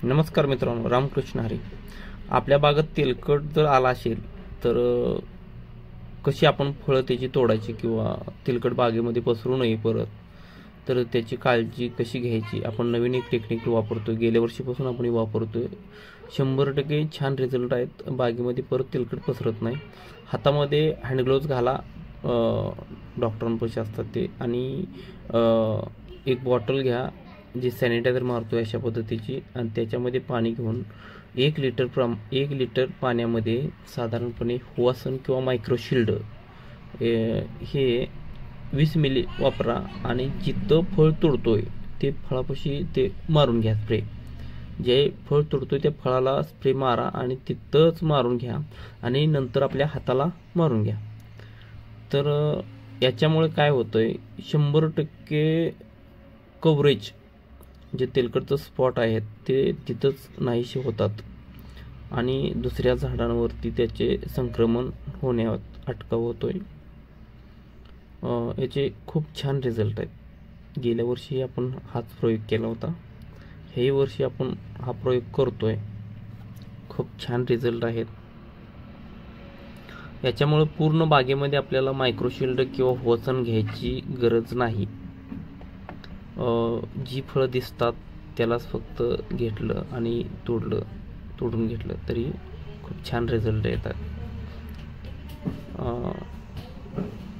नमस्कार मित्रांनो, रामकृष्ण हरी. आपल्या बागेत तेलकट जर आला असेल तर कशी आपण फळं त्याची तोडायची किंवा तेलकट बागेमध्ये पसरू नये परत, तर त्याची काळजी कशी घ्यायची. आपण नवीन एक टेक्निक वापरतोय, गेल्या वर्षीपासून आपण वापरतोय. 100% छान रिझल्ट आहेत. बागेमध्ये परत तेलकट पसरत नाही. हातामध्ये हँडग्लोव्ज घाला, डॉक्टरांपाशी असतात ते, आणि एक बॉटल घ्या जी सॅनिटायझर मारतो अशा पद्धतीची, आणि त्याच्यामध्ये पाणी घेऊन 1 लिटर पाण्यामध्ये साधारणपणे हुआसन किंवा मायक्रोशिल्ड हे 20 मिली वापरा, आणि जिथं फळ तोडतोय ते फळापाशी ते मारून घ्या. स्प्रे जे फळ तोडतोय त्या फळाला स्प्रे मारा आणि तिथंच मारून घ्या, आणि नंतर आपल्या हाताला मारून घ्या. तर याच्यामुळे काय होतंय, 100% कव्हरेज जे तेलकटचं स्पॉट आहेत ते तिथंच नाहीसे होतात, आणि दुसऱ्या झाडांवरती त्याचे संक्रमण होण्यात अटकाव होतोय. याचे खूप छान रिझल्ट आहेत. गेल्या वर्षी आपण हाच प्रयोग केला होता, ह्याही वर्षी आपण हा प्रयोग करतोय. खूप छान रिझल्ट आहेत. याच्यामुळे पूर्ण बागेमध्ये आपल्याला मायक्रोशिल्ड किंवा हुआसन घ्यायची गरज नाही. जी फळं दिसतात त्यालाच फक्त घेतलं आणि तोडून घेतलं तरी खूप छान रिझल्ट येतात.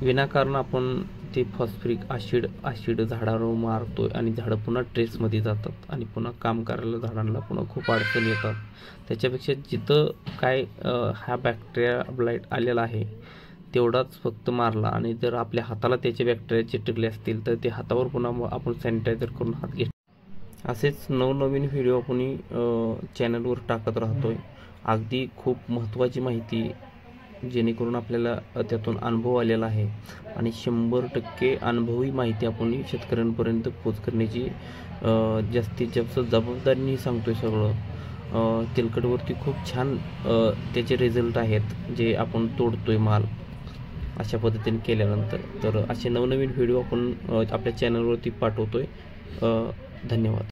विनाकारण आपण ते फॉस्फरिक ॲसिड झाडावर मारतोय आणि झाडं पुन्हा ट्रेसमध्ये जातात आणि पुन्हा काम करायला झाडांना पुन्हा खूप अडचण येतात. त्याच्यापेक्षा जिथं काय हा बॅक्टेरिया ब्लाइट आलेला आहे तेवढाच फक्त मारला, आणि जर आपल्या हाताला त्याचे बॅक्टेरिया चिटकले असतील तर ते हातावर पुन्हा आपण सॅनिटायझर करून हात घेतो. असेच नवनवीन व्हिडिओ आपण चॅनलवर टाकत राहतोय. अगदी खूप महत्त्वाची माहिती, जेणेकरून आपल्याला त्यातून अनुभव आलेला आहे, आणि 100% अनुभवी माहिती आपण शेतकऱ्यांपर्यंत पोच करण्याची जास्तीत जास्त जबाबदारीने सांगतोय सगळं. तेलकटवरती खूप छान त्याचे रिझल्ट आहेत जे आपण तोडतोय माल अशा पद्धतीने केल्यानंतर. तर असे नवनवीन व्हिडिओ आपण आपल्या चॅनलवरती पाठवतोय. धन्यवाद.